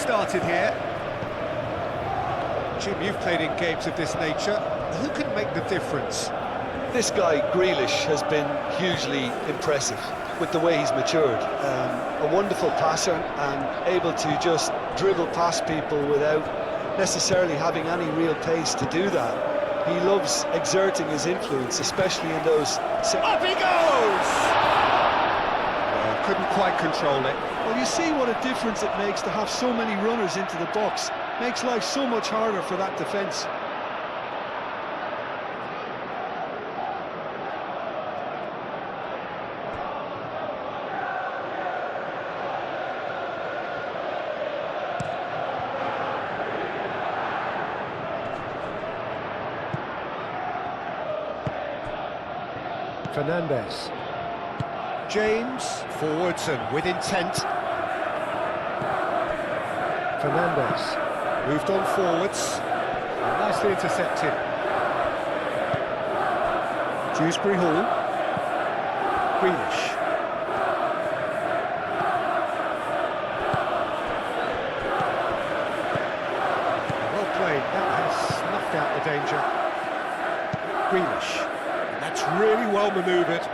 started here. Jim, you've played in games of this nature. Who can make the difference? This guy, Grealish, has been hugely impressive with the way he's matured. A wonderful passer and able to just dribble past people without necessarily having any real pace to do that. He loves exerting his influence, especially in those... Up he goes! Well, couldn't quite control it. Well, you see what a difference it makes to have so many runners into the box. Makes life so much harder for that defence. Fernandes. James, forwards and with intent. Fernandes. Moved on forwards. Nicely intercepted. Dewsbury Hall. Grealish. Well played. That has snuffed out the danger. Grealish. That's really well manoeuvred.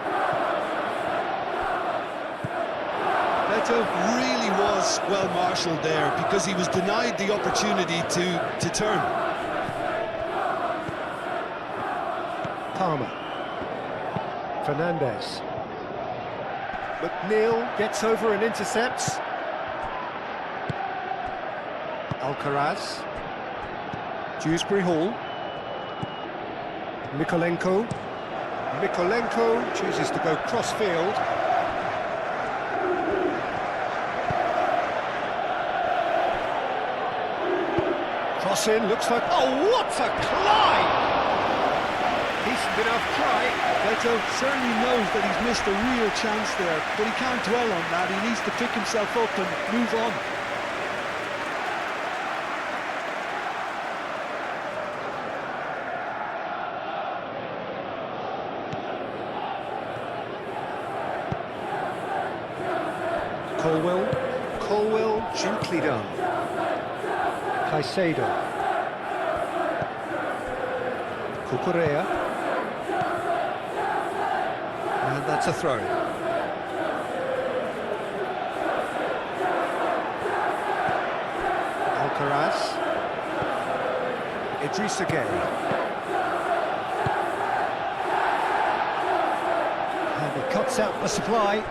Beto really was well marshalled there because he was denied the opportunity to turn. Palmer. Fernandes. McNeil gets over and intercepts. Alcaraz. Dewsbury Hall. Mikolenko. Mikolenko chooses to go cross-field. Cross-in, looks like... Oh, what a climb! Decent enough try. Beto certainly knows that he's missed a real chance there, but he can't dwell on that. He needs to pick himself up and move on. Colwell, gently done. Caicedo. Cucurella. And that's a throw. Alcaraz. Idrissa Gueye. And he cuts out the supply.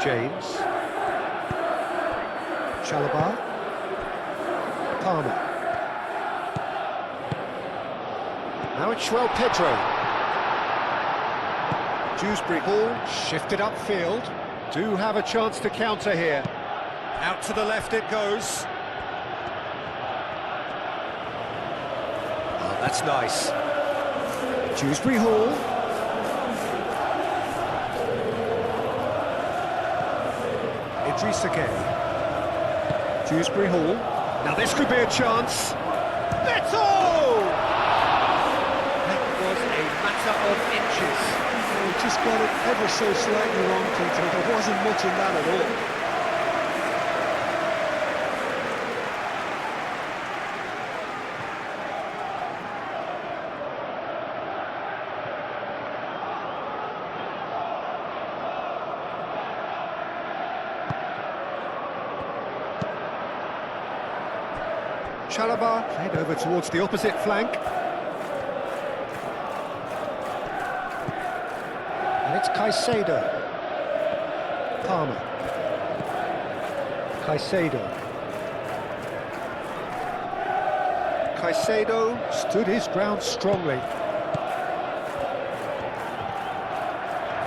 James. Chalobah. Palmer. Now it's Pedro. Dewsbury Hall shifted upfield. Do have a chance to counter here. Out to the left it goes. Oh, that's nice. Dewsbury Hall. Idrissa Gueye. Dewsbury Hall. Now this could be a chance. Beto! That was a matter of inches. Oh, he just got it ever so slightly wrong, Peter. There wasn't much in that at all. Chalobah played over towards the opposite flank. And it's Caicedo. Palmer. Caicedo. Caicedo stood his ground strongly.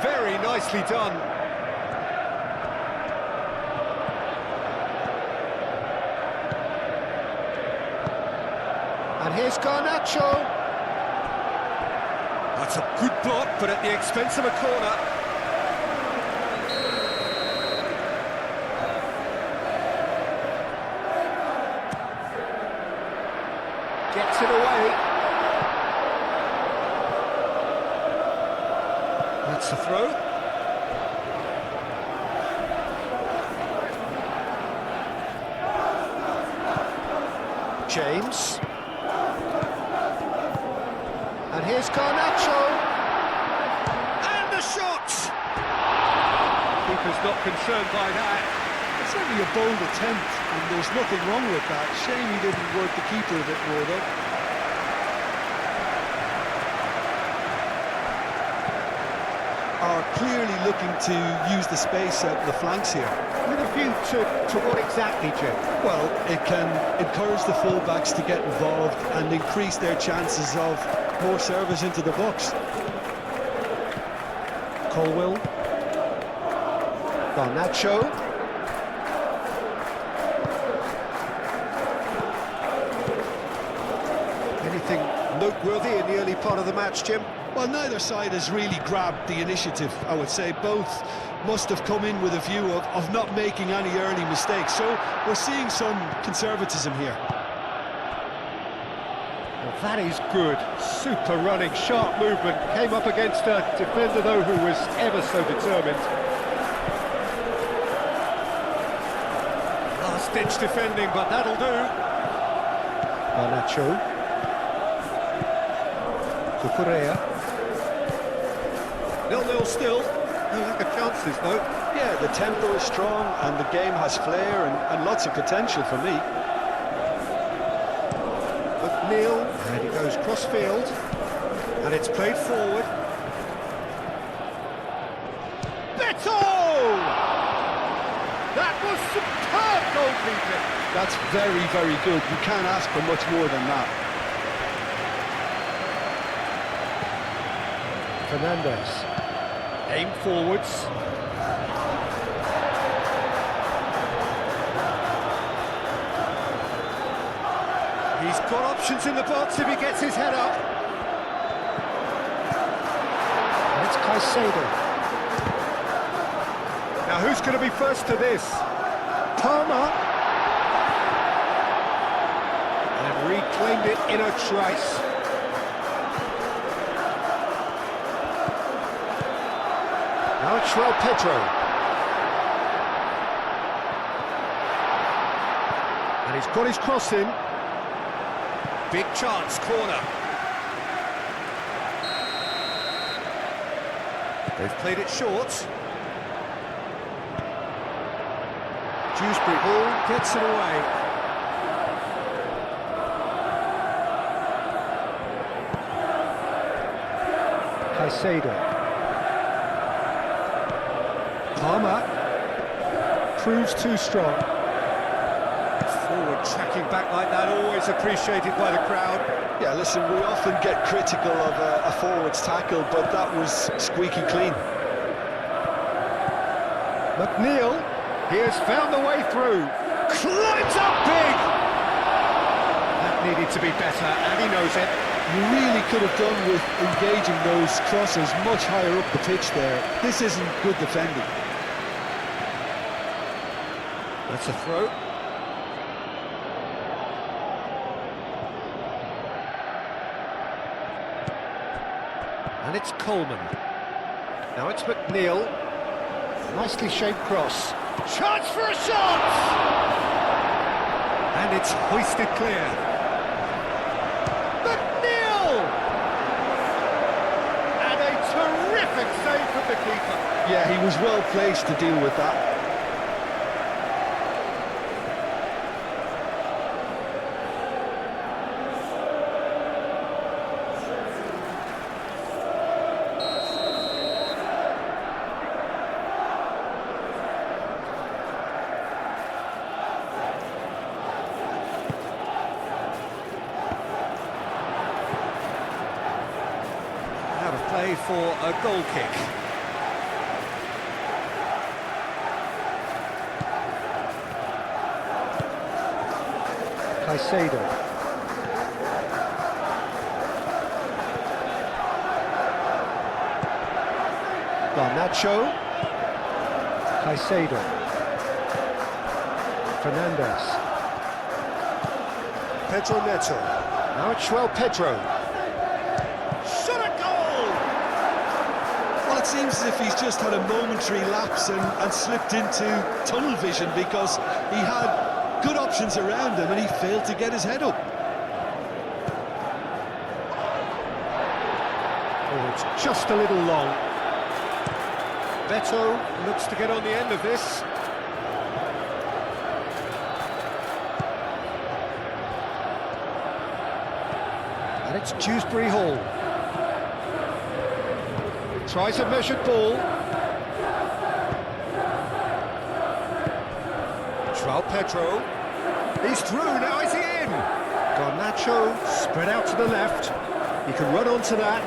Very nicely done. And here's Garnacho. That's a good block, but at the expense of a corner. Gets it away. That's the throw. James. And here's Garnacho. And the shot! Keeper's not concerned by that. It's only a bold attempt, and there's nothing wrong with that. Shame he didn't work the keeper a bit more, though. Are clearly looking to use the space out the flanks here. With a view to what exactly, Jim? Well, it can encourage the full-backs to get involved and increase their chances of more service into the box. Colwell. Garnacho. Anything noteworthy in the early part of the match, Jim? Well, neither side has really grabbed the initiative, I would say. Both must have come in with a view of not making any early mistakes. So we're seeing some conservatism here. Well, that is good. Super running, sharp movement. Came up against a defender, though, who was ever so determined. Last-ditch defending, but that'll do. Garnacho. Cucurella. 0-0 still. No lack of chances, though. Yeah, the tempo is strong and the game has flair and lots of potential for me. McNeil, and he goes cross-field, and it's played forward. Beto! That was superb goalkeeping. That's very, very good. You can't ask for much more than that. Fernandez. Aim forwards. He's got options in the box if he gets his head up. And it's Caicedo. Now who's going to be first to this? Palmer. And reclaimed it in a trice. Now it's Pedro. And he's got his cross in. Big chance, corner. They've played it short. Dewsbury Hall gets it away. Caicedo. Palmer proves too strong. Forward tracking back like that, always appreciated by the crowd. Yeah, listen, we often get critical of a forward's tackle, but that was squeaky clean. McNeil, he has found the way through. Climbs up big! That needed to be better, and he knows it. You really could have done with engaging those crosses much higher up the pitch there. This isn't good defending. That's a throw. And it's Coleman. Now it's McNeil. Nicely shaped cross. Chance for a shot! And it's hoisted clear. McNeil! And a terrific save from the keeper. Yeah, he was well placed to deal with that. Play for a goal kick. Caicedo. Garnacho. Caicedo. Fernandez. Pedro Neto. Now it's Pedro. It seems as if he's just had a momentary lapse and slipped into tunnel vision, because he had Good options around him, and he failed to get his head up. Oh, it's just a little long. Beto looks to get on the end of this. And it's Dewsbury Hall. Tries a measured ball. João Pedro. He's through, now is he in? Garnacho spread out to the left. He can run onto that.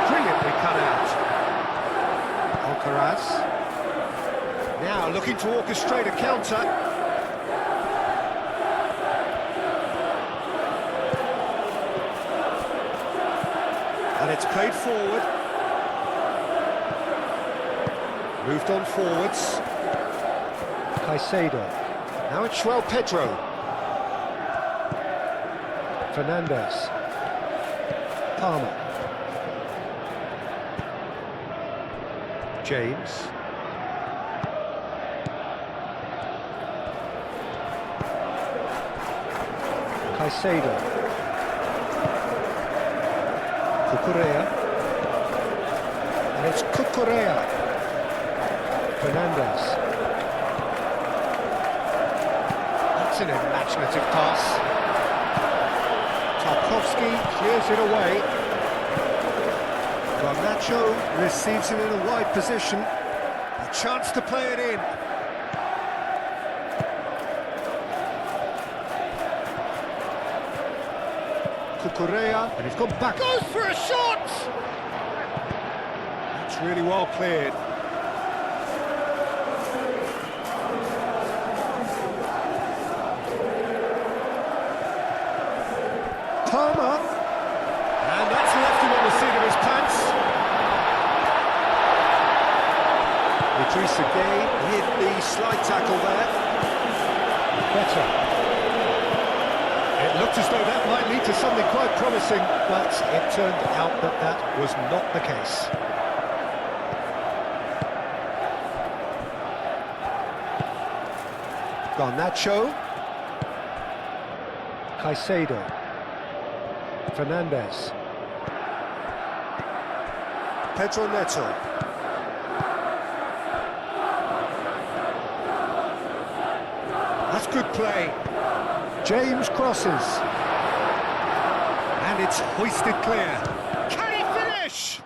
Brilliantly cut out. Alcaraz. Now looking to orchestrate a counter. And it's played forward. Moved on forwards. Caicedo. Now it's João Pedro. Fernandes. Palmer. James. Caicedo. Cucurella. And it's Cucurella. Fernandes. That's an imaginative pass. Tarkowski clears it away. Garnacho receives it in a wide position. A chance to play it in. Cucurella, and he's gone back. Goes for a shot! That's really well cleared. Palmer, and that's left him on the seat of his pants. Idrissa Gueye hit the slide tackle there. Beto. It looked as though that might lead to something quite promising, but it turned out that that was not the case. Garnacho. Caicedo. Fernandes. Pedro Neto. That's good play. James crosses. And it's hoisted clear. Can he finish?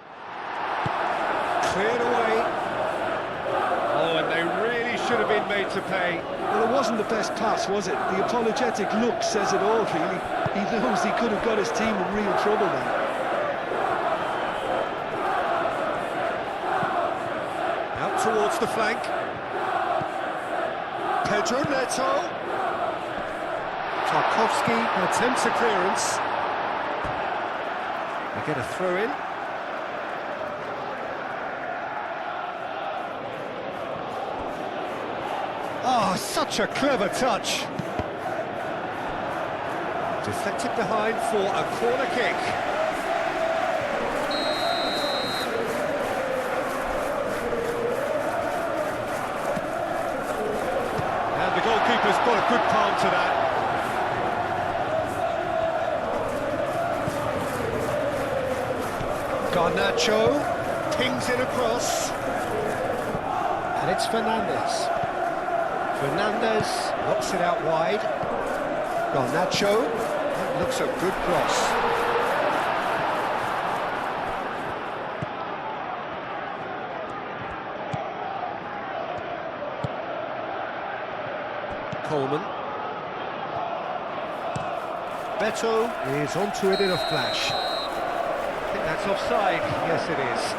Cleared away. Oh, and they really should have been made to pay. Well, it wasn't the best pass, was it? The apologetic look says it all, really. He knows he could have got his team in real trouble then. Out towards the flank. Pedro Neto. Tarkowski attempts a clearance. They get a throw in. Oh, such a clever touch. Deflected behind for a corner kick. And the goalkeeper's got a good palm to that. Garnacho pings it across. And it's Fernandes. Fernandes knocks it out wide. Garnacho, that looks a good cross. Coleman. Beto is onto it in a flash. I think that's offside. Yes, it is.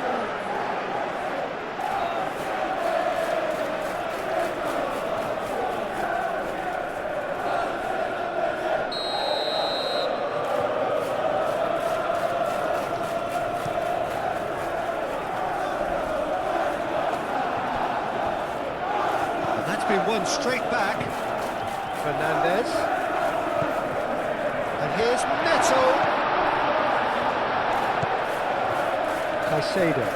Been won straight back. Fernandes. And here's Neto. Caicedo.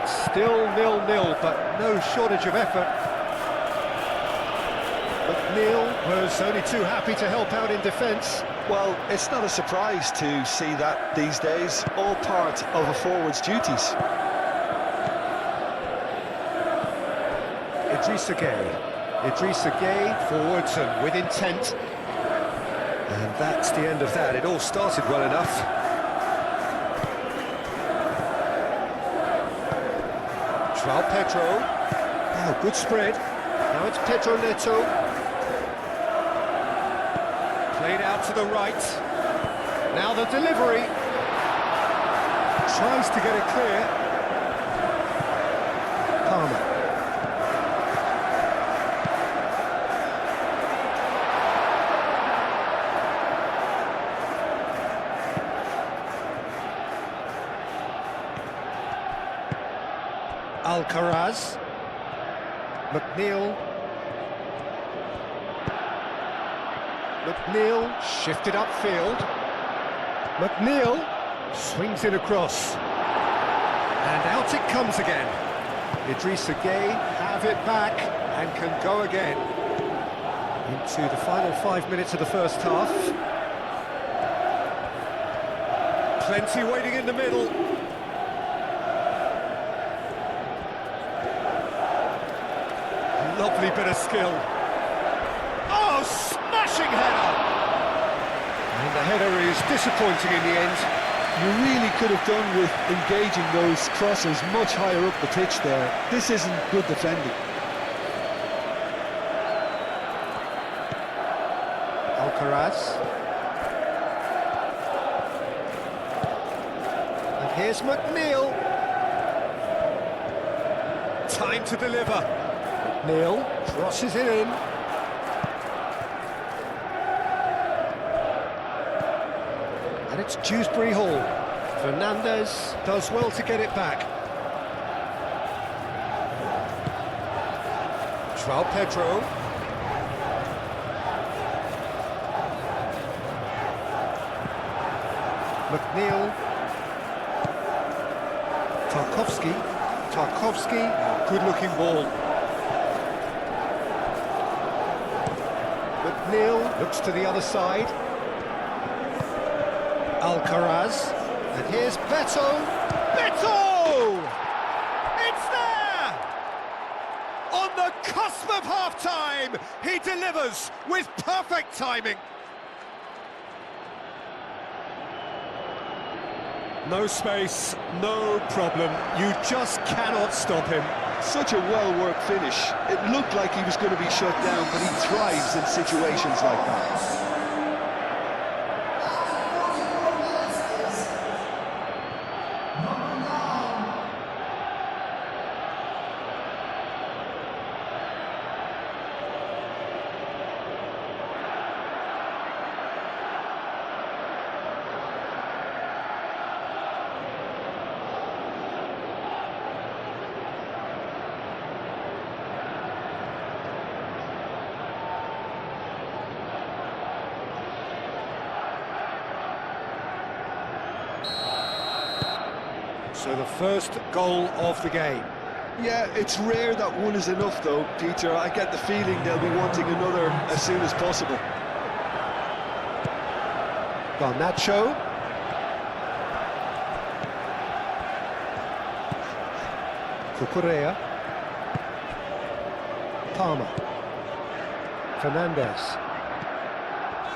It's Still 0-0, but no shortage of effort. McNeil was only too happy to help out in defence. Well, it's not a surprise to see that these days, all part of a forward's duties. Idrissa Gueye forwards and with intent. And that's the end of that. It all started well enough. João Pedro. Oh, good spread. Now it's Pedro Neto. Played out to the right. Now the delivery. Tries to get it clear. Palmer. Alcaraz. McNeil. McNeil shifted upfield. McNeil swings it across. And out it comes again. Idrissa Gueye have it back and can go again. Into the final 5 minutes of the first half. Plenty waiting in the middle. Lovely bit of skill. Oh, smashing header! And the header is disappointing in the end. You really could have done with engaging those crosses much higher up the pitch there. This isn't good defending. Alcaraz. And here's McNeil. Time to deliver. McNeil crosses it in. And it's Dewsbury Hall. Fernandez does well to get it back. João Pedro. McNeil. Tarkowski. Good-looking ball. McNeil looks to the other side. Alcaraz. And here's Beto. Beto! It's there! On the cusp of half-time, he delivers with perfect timing. No space, no problem. You just cannot stop him. Such a well-worked finish. It looked like he was going to be shut down, but he thrives in situations like that. So the first goal of the game. Yeah, it's rare that one is enough though, Peter. I get the feeling they'll be wanting another as soon as possible. Garnacho. Cucurella. Palmer. Fernandez.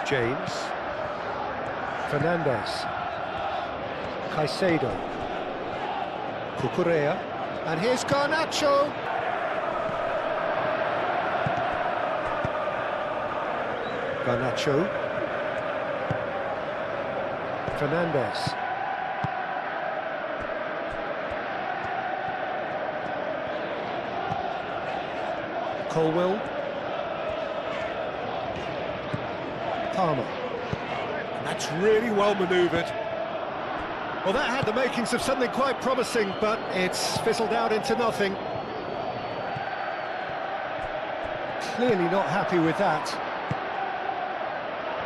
James. Fernandez. Caicedo. Cucurella, and here's Garnacho. Garnacho. Fernandez. Colwell. Palmer. That's really well manoeuvred. Well, that had the makings of something quite promising, but it's fizzled out into nothing. Clearly not happy with that.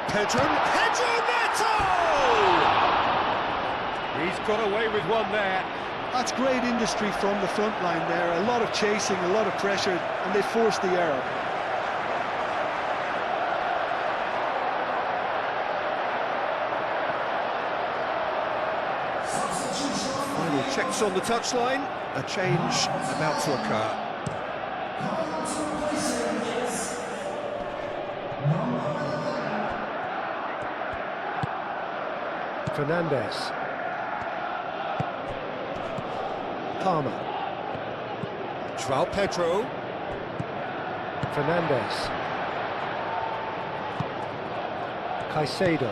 Pedro Neto! He's got away with one there. That's great industry from the front line there. A lot of chasing, a lot of pressure, and they forced the error. Final checks on the touchline. A change about to occur. Fernandez. Palmer. João Pedro. Fernandez. Caicedo.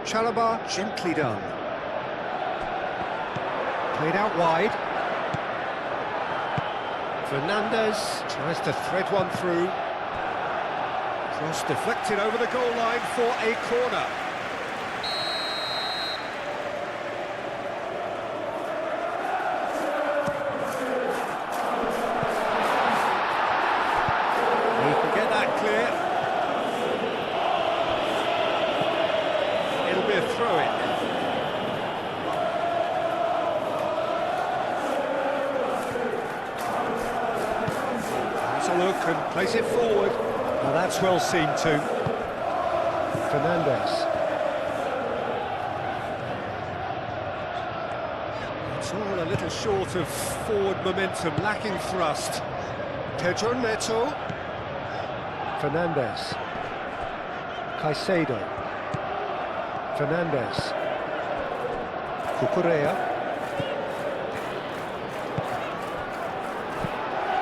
Chalobah gently done. Played out wide. Fernandez tries to thread one through. Cross deflected over the goal line for a corner. He can get that clear. It'll be a throw-in. Has a look and plays it forward. Now that's well seen too. Fernandez. It's all a little short of forward momentum, lacking thrust. Pedro Neto. Fernandez. Caicedo. Fernandez. Cucurella.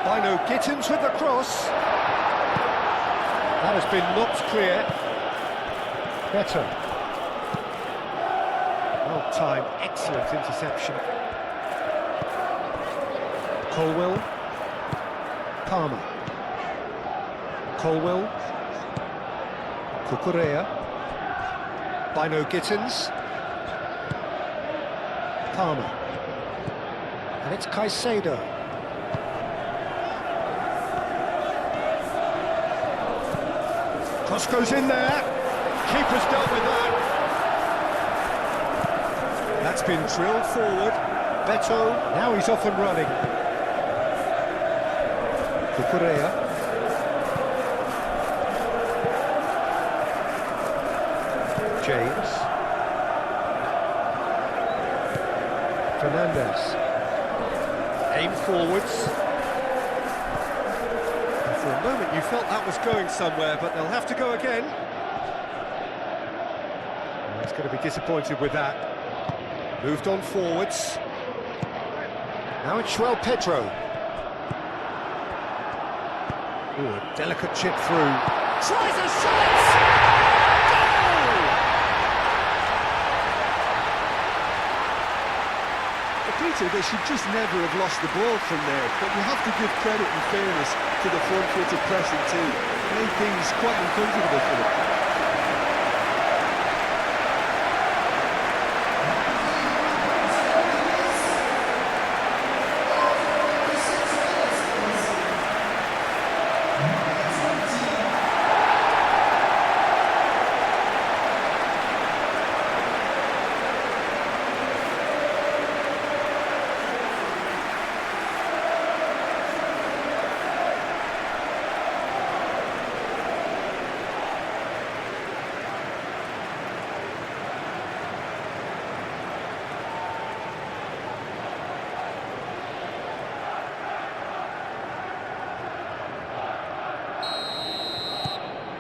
Bino Gittins with the cross. That has been knocked clear. Beto. Well timed, excellent interception. Colwill. Palmer. Colwill. Cucurella. Bino Gittins. Palmer. And it's Caicedo. Cross goes in there. Keeper's dealt with that. That's been drilled forward. Beto, now he's off and running. Cucurella. James. Fernandez. Aim forwards. For a moment you felt that was going somewhere, but they'll have to go again. Well, he's going to be disappointed with that. Moved on forwards. Now it's João Pedro. Ooh, a delicate chip through. Tries a shot! Goal! Peter, they should just never have lost the ball from there, but you have to give credit and fairness to the front-footed pressing too. Made things quite uncomfortable for them.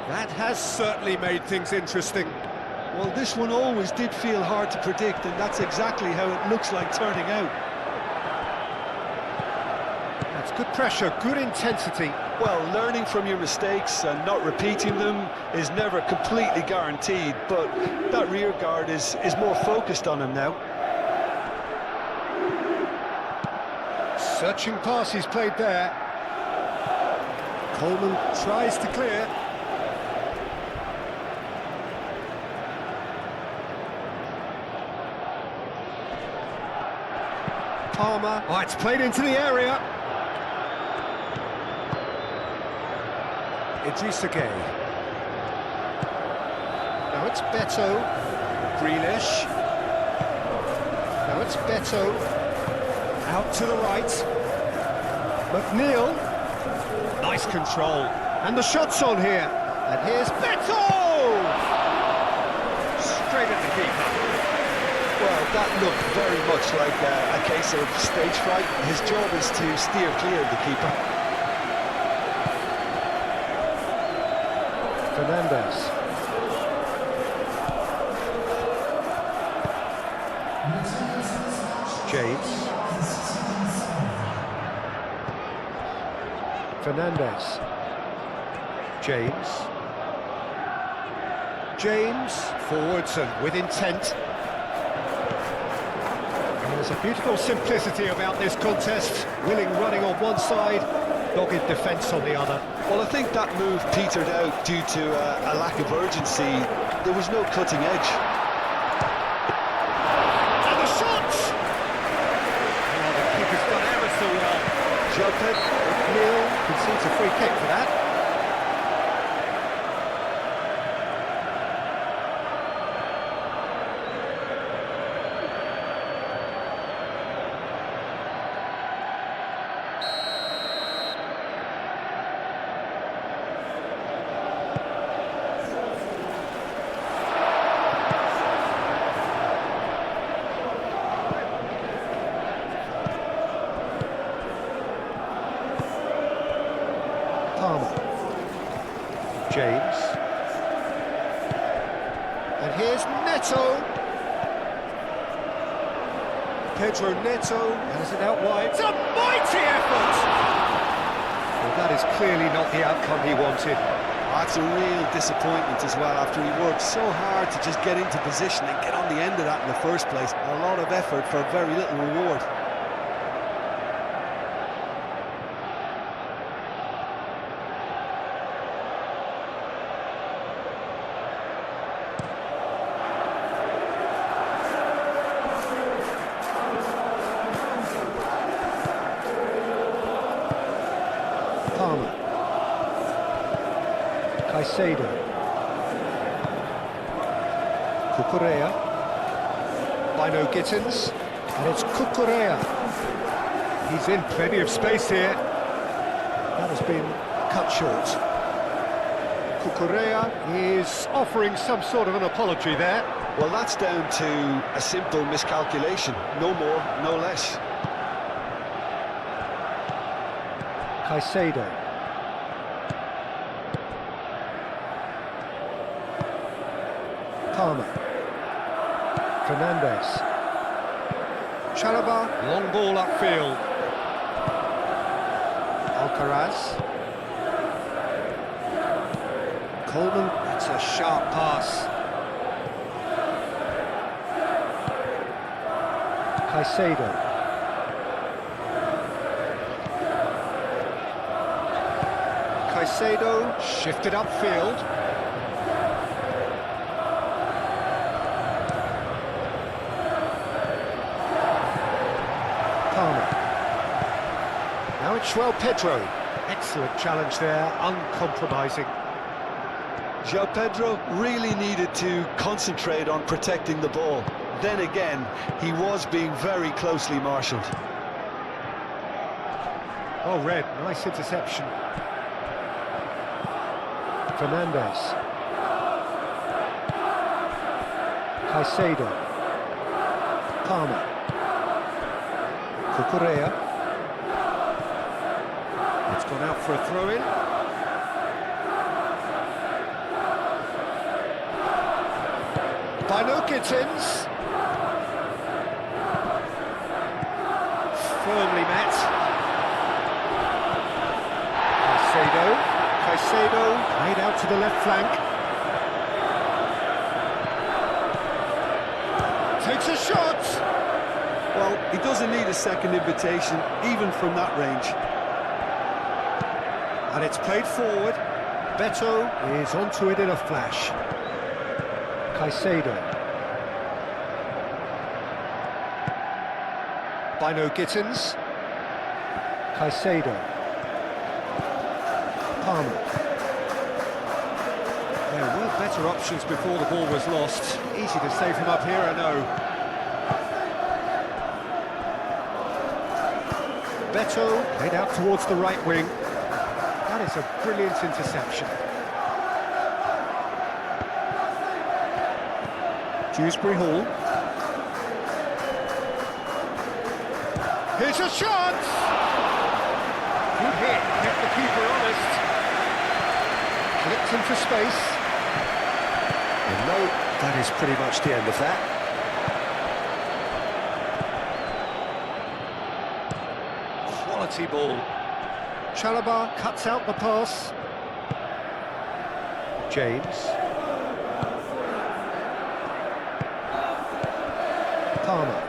That has certainly made things interesting. Well, this one always did feel hard to predict, and that's exactly how it looks like turning out. That's good pressure, good intensity. Well, learning from your mistakes and not repeating them is never completely guaranteed, but that rear guard is more focused on him now. Searching pass he's played there. Coleman tries to clear. Palmer. Oh, it's played into the area. Idrissa Gueye. it's Beto. Grealish. Now it's Beto. Out to the right. McNeil. Nice control. And the shot's on here. And here's Beto! Straight at the keeper. Well, that looked very much like a case of stage fright. His job is to steer clear of the keeper. Fernandes. James. Fernandes. James. James, forwards and with intent. And there's a beautiful simplicity about this contest. Willing running on one side, dogged defence on the other. Well, I think that move petered out due to a lack of urgency. There was no cutting edge. And the shot! Oh, the keeper's done ever so well. Jopet. Neil concedes a free kick for that. James. And here's Neto. Pedro Neto has it out wide. It's a mighty effort! Well, that is clearly not the outcome he wanted. That's a real disappointment as well, after he worked so hard to just get into position and get on the end of that in the first place. A lot of effort for very little reward. Caicedo. Cucurella. Bino Gittins. And it's Cucurella. He's in plenty of space here. That has been cut short. Cucurella is offering some sort of an apology there. Well, that's down to a simple miscalculation. No more, no less. Caicedo. Palmer. Fernandes. Chalobah, long ball upfield. Alcaraz. Coleman, it's a sharp pass. Caicedo. Caicedo, shifted upfield. Now it's Pedro. Excellent challenge there, uncompromising. João Pedro really needed to concentrate on protecting the ball. Then again, he was being very closely marshalled. Oh, Red, nice interception. Fernandes. Caicedo. Palmer. Cucurella. It's gone out for a throw-in. Bino Gittins. Firmly met. Caicedo made out to the left flank. Takes a shot. Well, he doesn't need a second invitation, even from that range. And it's played forward. Beto is onto it in a flash. Caicedo. Bino Gittins. Caicedo. Palmer. There were better options before the ball was lost. Easy to save him up here, I know. Beto played out towards the right wing. That is a brilliant interception. Dewsbury Hall. Here's a shot! Good hit, kept the keeper honest. Flipped into space. And no, that is pretty much the end of that. Quality ball. Chalobah cuts out the pass. James. Palmer.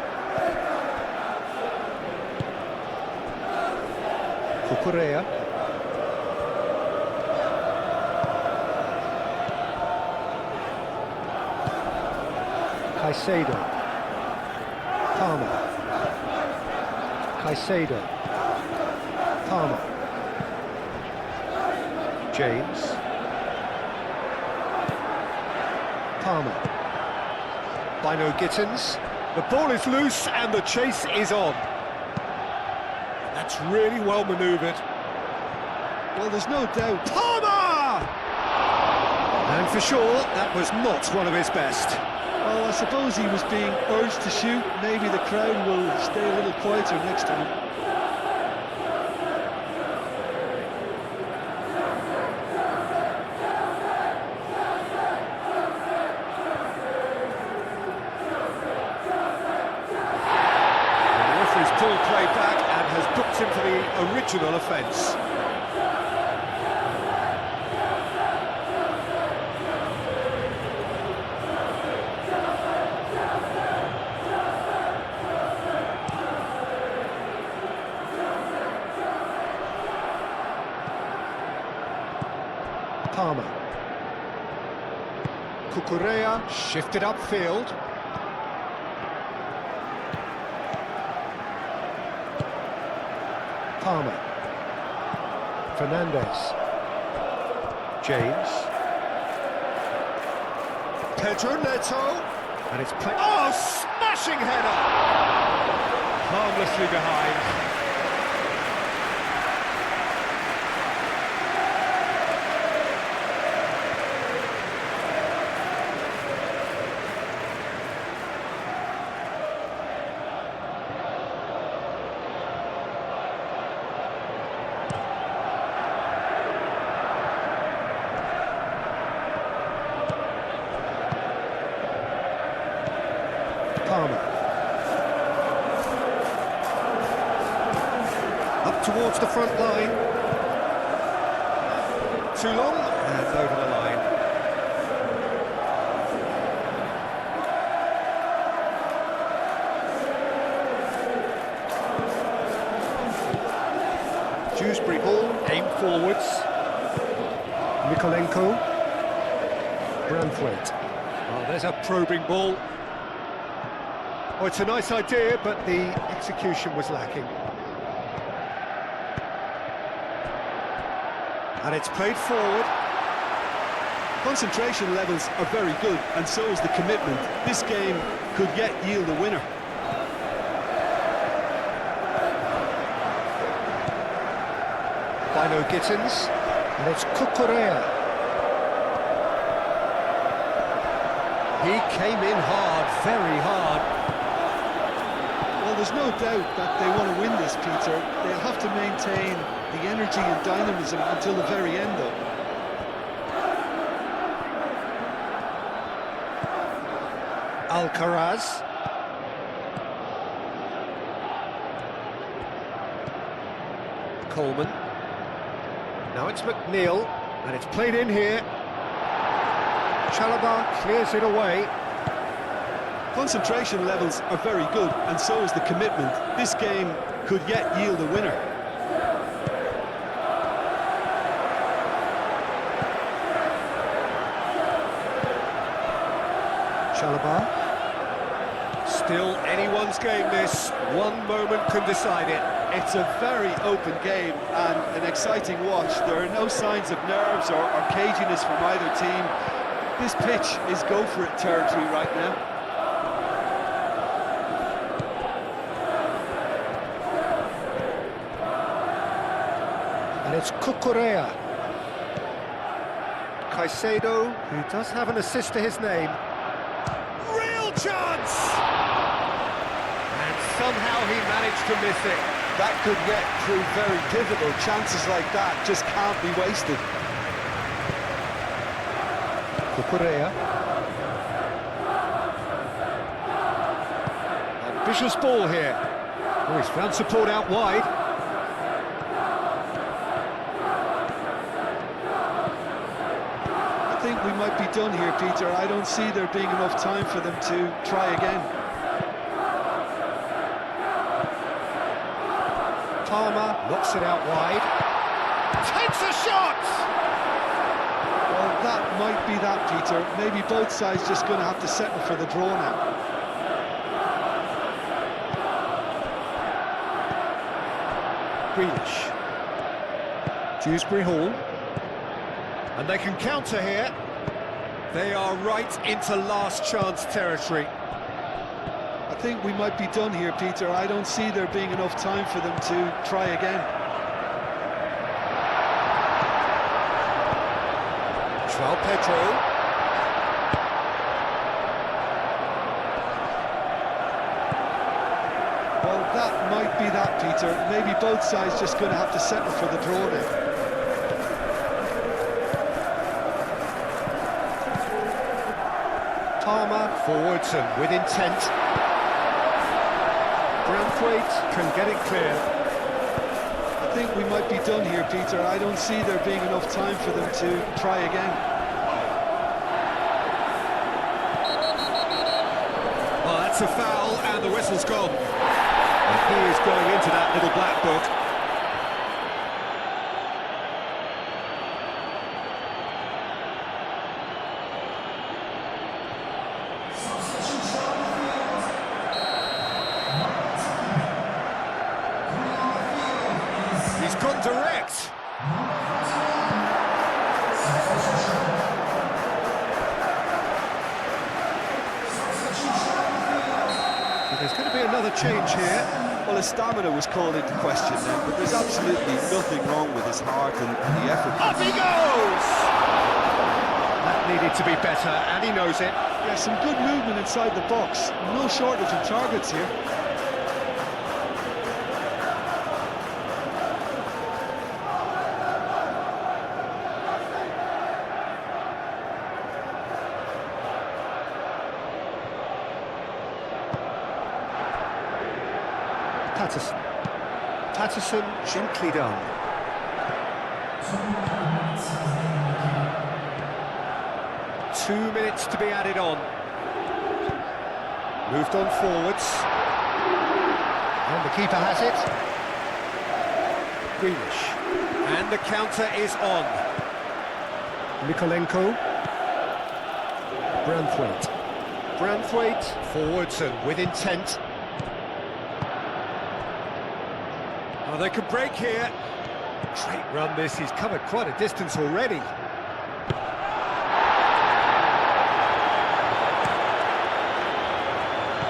Cucurella. Caicedo. Palmer. Caicedo. Palmer. James. Palmer. Bino Gittins. The ball is loose and the chase is on. That's really well manoeuvred. Well, there's no doubt. Palmer! And for sure, that was not one of his best. Well, I suppose he was being urged to shoot. Maybe the crowd will stay a little quieter next time. The referee's pulled play back and has booked him for the original offence. Palmer. Cucurella shifted upfield. Palmer. Fernandez. James. Pedro Neto. And it's played. Oh, smashing header! Harmlessly behind. Palmer. Up towards the front line. Too long, and over the line. Dewsbury Hall, aim forwards. Mikolenko. Branthwaite. Oh, there's a probing ball. Oh, it's a nice idea, but the execution was lacking. And it's played forward. Concentration levels are very good, and so is the commitment. This game could yet yield a winner. Bino Gittins, and it's Cucurella. He came in hard, very hard. Well, there's no doubt that they want to win this, Peter. They'll have to maintain the energy and dynamism until the very end, though. Alcaraz. Coleman. Now it's McNeil, and it's played in here. Chalobah clears it away. Concentration levels are very good, and so is the commitment. This game could yet yield a winner. Chalobah. Still anyone's game, this. One moment can decide it. It's a very open game and an exciting watch. There are no signs of nerves or caginess from either team. This pitch is go-for-it territory right now. And it's Cucurella. Caicedo, who does have an assist to his name. Real chance! And somehow he managed to miss it. That could yet prove very pivotal. Chances like that just can't be wasted. Cucurella. Ambitious ball here. Oh, he's found support out wide. I think we might be done here, Peter. I don't see there being enough time for them to try again. Palmer knocks it out wide. Takes a shot! Well, that might be that, Peter. Maybe both sides just going to have to settle for the draw now. Grealish. Dewsbury Hall. And they can counter here. They are right into last chance territory. I think we might be done here, Peter. I don't see there being enough time for them to try again. João Pedro. Well, that might be that, Peter. Maybe both sides just going to have to settle for the draw now. Palmer forwards and with intent. Branthwaite can get it clear. I think we might be done here, Peter. I don't see there being enough time for them to try again. Well, that's a foul and the whistle's gone. And he is going into that little black book. He's gone direct. There's going to be another change here. Well, his stamina was called into question then, but there's absolutely nothing wrong with his heart and the effort. Up he goes! That needed to be better, and he knows it. Yeah, some good movement inside the box. No shortage of targets here. Patterson gently done. Two minutes to be added on. Moved on forwards. And the keeper has it. Grealish. And the counter is on. Mikolenko. Branthwaite forwards and with intent. Oh, they could break here. Great run this, he's covered quite a distance already.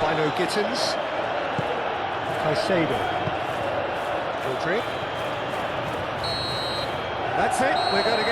Bino Gittins. Caicedo. Rodri. That's it, we're going to get